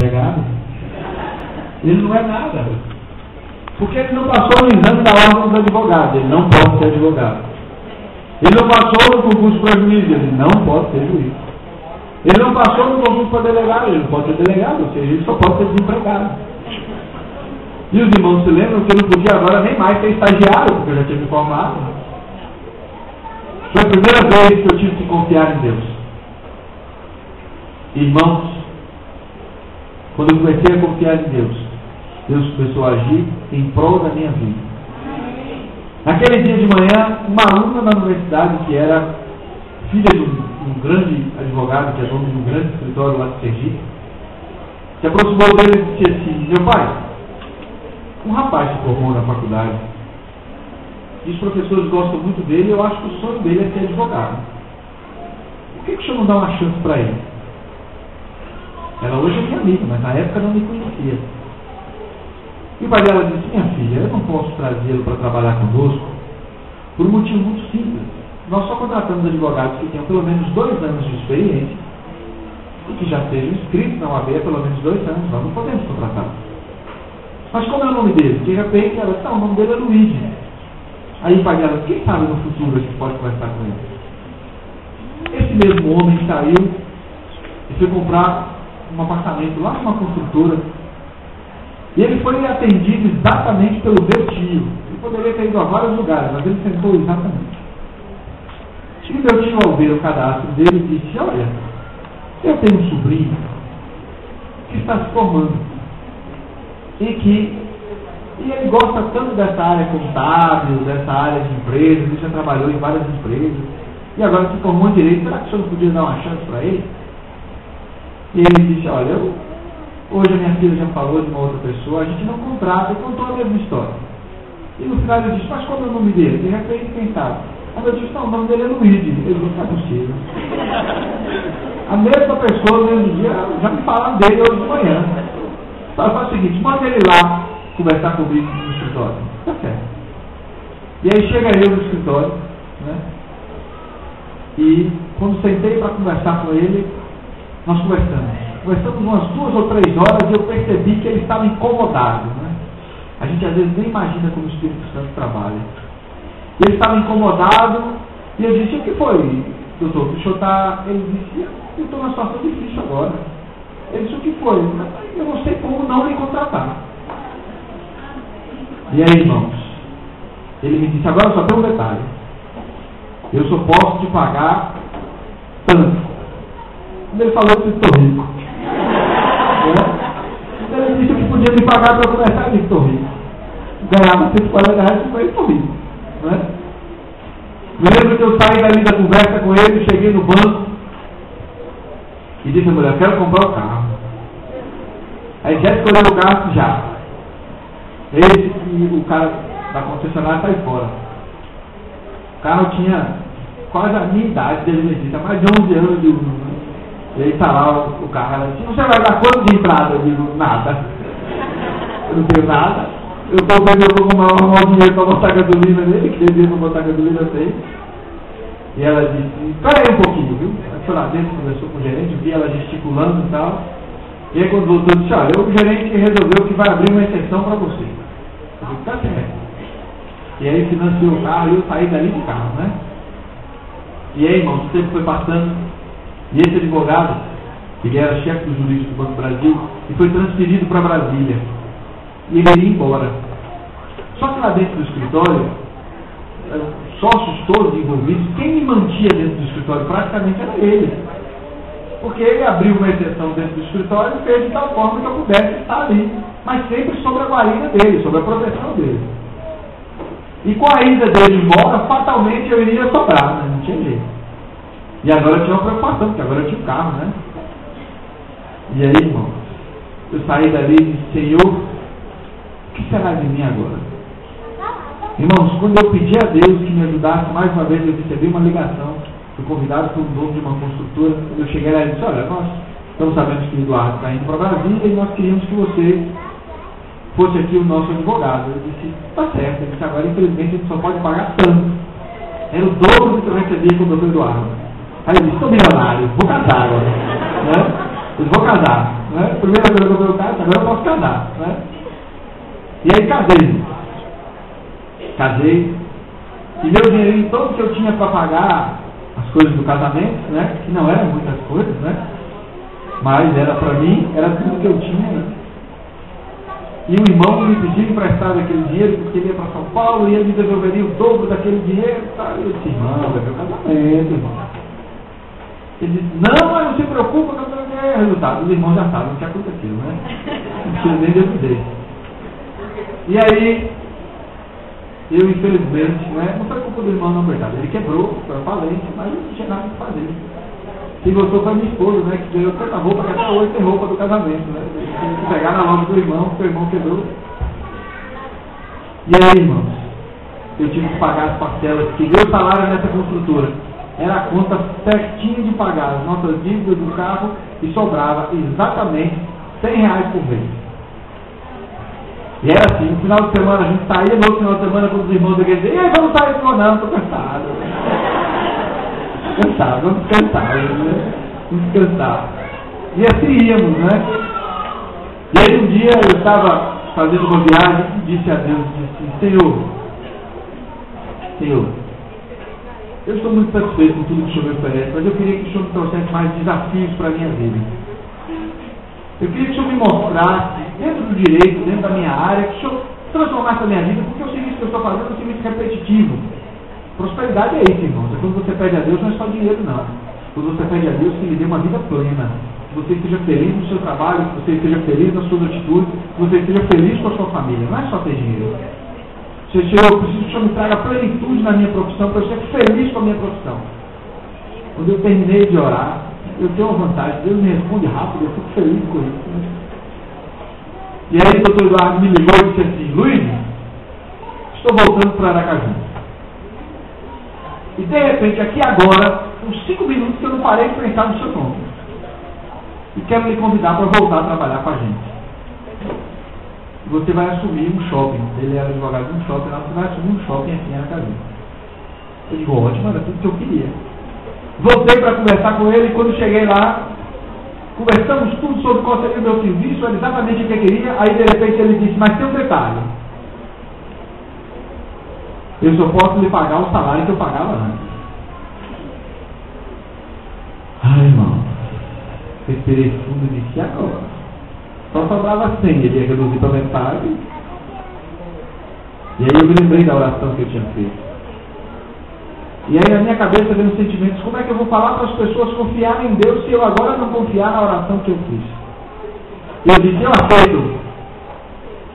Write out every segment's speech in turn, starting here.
desempregado. Ele não é nada. Porque ele não passou no exame da ordem dos advogados, ele não pode ser advogado. Ele não passou no concurso para juiz, ele não pode ser juiz. Ele não passou no concurso para delegado, ele não pode ser delegado, ou seja, ele só pode ser desempregado. E os irmãos se lembram que eu não podia agora nem mais ser estagiário, porque eu já tinha me formado. Foi a primeira vez que eu tive que confiar em Deus. Irmãos, quando eu comecei a confiar em Deus, Deus começou a agir em prol da minha vida. Naquele dia de manhã, uma aluna na universidade, que era filha de um grande advogado, que é dono de um grande escritório lá de Sergipe, se aproximou dele e disse assim: meu pai, um rapaz se formou na faculdade e os professores gostam muito dele, eu acho que o sonho dele é ser advogado. Por que o senhor não dá uma chance para ele? Ela hoje é minha amiga, mas na época não me conhecia. E o pai dela disse: minha filha, eu não posso trazê-lo para trabalhar conosco por um motivo muito simples. Nós só contratamos advogados que tenham pelo menos 2 anos de experiência e que já sejam inscritos na OAB há pelo menos 2 anos. Nós não podemos contratar. Mas como é o nome dele? De repente ela disse: o nome dele é Luigi. Aí o pai dela: quem sabe no futuro a gente pode conversar com ele? Esse mesmo homem saiu e foi comprar um apartamento lá numa construtora. E ele foi atendido exatamente pelo meu tio. Ele poderia ter ido a vários lugares, mas ele sentou exatamente. E meu tio, ao ver o cadastro dele, disse: olha, eu tenho um sobrinho que está se formando e ele gosta tanto dessa área contábil, dessa área de empresas, ele já trabalhou em várias empresas e agora se formou em direito. Será que o senhor não podia dar uma chance para ele? E ele disse: olha, hoje a minha filha já falou de uma outra pessoa, a gente não contrata, e contou a mesma história. E no final ele disse: mas qual é o nome dele? De repente, quem sabe? Aí eu disse: não, o nome dele é Luigi. Ele disse: não é possível. A mesma pessoa, no mesmo dia, já me falaram dele hoje de manhã. Então faz o seguinte: manda ele lá conversar comigo no escritório. Tá certo. E aí chega eu no escritório, né? E quando sentei para conversar com ele, nós conversamos umas 2 ou 3 horas e eu percebi que ele estava incomodado, né? A gente às vezes nem imagina como o Espírito Santo trabalha. Ele estava incomodado e eu disse: o que foi, doutor? O senhor está... Ele disse: eu estou numa situação difícil agora. Ele disse: o que foi? Eu não sei como não me contratar. E aí, irmãos, ele me disse: agora só tem um detalhe, eu só posso te pagar tanto. Quando ele falou: eu estou rico. Ele disse que podia me pagar para eu começar. Eu disse: estou rico. Ganhava R$140 e falei: estou rico. Né? Me lembro que eu saí dali da conversa com ele, cheguei no banco e disse à mulher: quero comprar o carro. Aí já escolheu o carro? Já. Esse que o cara da concessionária sai fora. O carro tinha quase a minha idade, dele me disse, há mais de 11 anos de uso. Né? E aí está lá o carro. Ela disse: você vai dar quanto de entrada? Eu digo: nada. Eu não tenho nada. Eu estou vendo, eu vou arrumar o dinheiro para botar gasolina nele, que devia para botar gasolina sem. E ela disse: espera aí um pouquinho, viu? Ela foi lá dentro, conversou com o gerente, vi ela gesticulando e tal. E aí quando voltou, disse: olha, o gerente resolveu que vai abrir uma exceção para você. Eu disse: tá certo. E aí financiou o carro e eu saí dali de carro, né? E aí, irmãos, o tempo foi passando e esse advogado, ele era chefe do jurídico do Banco do Brasil e foi transferido para Brasília. E ele ia embora. Só que lá dentro do escritório, sócios todos envolvidos, quem me mantinha dentro do escritório praticamente era ele. Porque ele abriu uma exceção dentro do escritório e fez de tal forma que eu pudesse estar ali. Mas sempre sob a guarida dele, sob a proteção dele. E com a ida dele embora, fatalmente eu iria sobrar, né? Não tinha jeito. E agora eu tinha uma preocupação, porque agora eu tinha um carro, né? E aí, irmão, eu saí dali e disse: Senhor, o que será de mim agora? Irmãos, quando eu pedi a Deus que me ajudasse, mais uma vez eu recebi uma ligação. Fui convidado por um dono de uma construtora. Quando eu cheguei lá e disse: olha, nós estamos sabendo que o Eduardo está indo para Brasília e nós queríamos que você fosse aqui o nosso advogado. Eu disse: está certo. Ele disse: agora infelizmente a gente só pode pagar tanto. Era o dobro do que eu recebia com o Dr. Eduardo. Aí eu disse: estou milionário, vou casar agora. Né? Eu vou casar. né? Primeira coisa que eu comprei o carro, agora eu posso casar, né? E aí casei, e meu dinheirinho todo que eu tinha para pagar as coisas do casamento, né? Que não eram muitas coisas, né? Mas era para mim, era tudo que eu tinha, né? E o irmão me pediu emprestado aquele dinheiro porque ele ia para São Paulo e ele me devolveria o dobro daquele dinheiro. Tá? Eu disse, irmão, é meu casamento, irmão. Ele disse, não, mas não se preocupa, que eu não tenho resultado. Os irmãos já sabem o que aconteceu, né? Não precisa nem dizer. E aí, eu infelizmente, né? Não foi culpa do irmão, não, verdade. Ele quebrou, foi falente, mas eu não tinha nada para fazer. Quem gostou foi a minha esposa, né? Que ganhou tanta roupa que até hoje tem roupa do casamento, né? Tem que pegar na loja do irmão, porque o irmão quebrou. E aí, irmãos, eu tive que pagar as parcelas, que meu salário nessa construtora era a conta certinha de pagar as nossas dívidas do carro e sobrava exatamente R$100 por mês. E era assim, no final de semana a gente saía, no outro final de semana quando os irmãos da igreja diziam, e aí, vamos sair? Não, estou cansado. Vamos descansar. E assim íamos, né? E aí um dia eu estava fazendo uma viagem e disse a Deus, Senhor, eu estou muito satisfeito com tudo que o Senhor me oferece, mas eu queria que o Senhor me trouxesse mais desafios para a minha vida. Eu queria que o Senhor me mostrasse, dentro do direito, dentro da minha área, que o Senhor transformasse a minha vida, porque o serviço que eu estou fazendo é um serviço repetitivo. Prosperidade é isso, irmãos. É quando você pede a Deus, não é só dinheiro, não. Quando você pede a Deus, que lhe dê uma vida plena. Que você esteja feliz no seu trabalho, que você esteja feliz nas suas atitudes, que você esteja feliz com a sua família. Não é só ter dinheiro. Senhor, eu preciso que o Senhor me traga plenitude na minha profissão, para eu ser feliz com a minha profissão. Quando eu terminei de orar, eu tenho uma vantagem. Deus me responde rápido, eu fico feliz com isso. Né? E aí o doutor Eduardo me ligou e disse assim, Luiz, estou voltando para Aracaju. E de repente, aqui agora, uns 5 minutos que eu não parei de pensar no seu nome. E quero lhe convidar para voltar a trabalhar com a gente. E você vai assumir um shopping. Ele era advogado de um shopping, lá você vai assumir um shopping aqui em Aracaju. Eu digo, ótimo, era tudo que eu queria. Voltei para conversar com ele e quando cheguei lá, conversamos tudo sobre qual seria o meu serviço, era exatamente o que eu queria. Aí de repente ele disse, mas tem um detalhe. Eu só posso lhe pagar o salário que eu pagava antes. Ai, irmão, respirei fundo e disse, agora? Só sobrava 100, ele ia reduzir para metade. E aí eu me lembrei da oração que eu tinha feito. E aí na minha cabeça veio os sentimentos, como é que eu vou falar para as pessoas confiarem em Deus se eu agora não confiar na oração que eu fiz? Eu disse, eu aceito.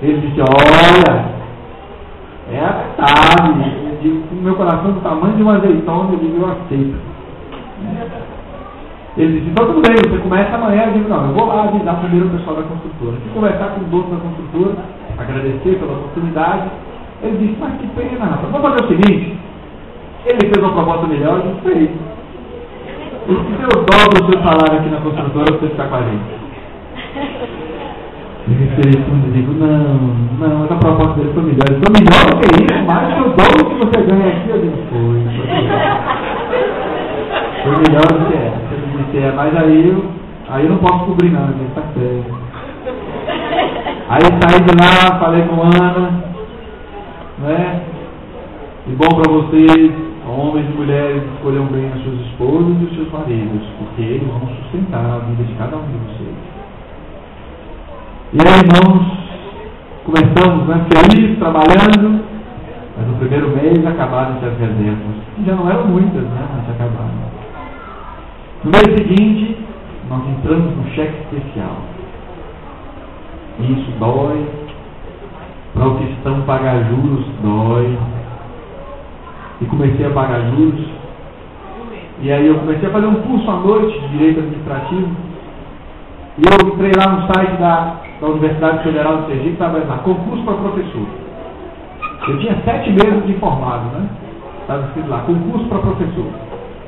Ele disse, olha, é a metade. Eu digo, com o meu coração do tamanho de uma azeitona, eu digo, eu aceito. Ele disse, então tudo bem, você começa amanhã. Eu digo, não, eu vou lá avisar primeiro o pessoal da construtora. Fui conversar com o dono da construtora, agradecer pela oportunidade. Ele disse, mas que pena, rapaz, vamos fazer o seguinte. Ele fez uma proposta melhor, eu disse, fez. Ele disse, eu dobro o seu salário aqui na construtora para você ficar com a gente. Eu respirei fundo e digo, não, essa proposta dele foi melhor. Ele foi melhor do que isso, mais que o dobro que você ganha aqui. Eu digo, foi melhor do que essa. Ele disse, mas aí eu não posso cobrir não, gente, tá certo. Aí saí de lá, falei com Ana, né? E bom para vocês, homens e mulheres, escolham bem as suas esposas e os seus maridos, porque eles vão sustentar a vida de cada um de vocês. E aí, irmãos, começamos, né, felizes, trabalhando, mas no primeiro mês acabaram-se as reservas. E já não eram muitas, né, mas acabaram. No mês seguinte, nós entramos no cheque especial. E isso dói. Para o cristão pagar juros, dói. E comecei a pagar juros. E aí eu comecei a fazer um curso à noite de Direito Administrativo. E eu entrei lá no site da Universidade Federal do Sergipe, estava lá, concurso para professor. Eu tinha 7 meses de formado, né? Estava escrito lá, concurso para professor.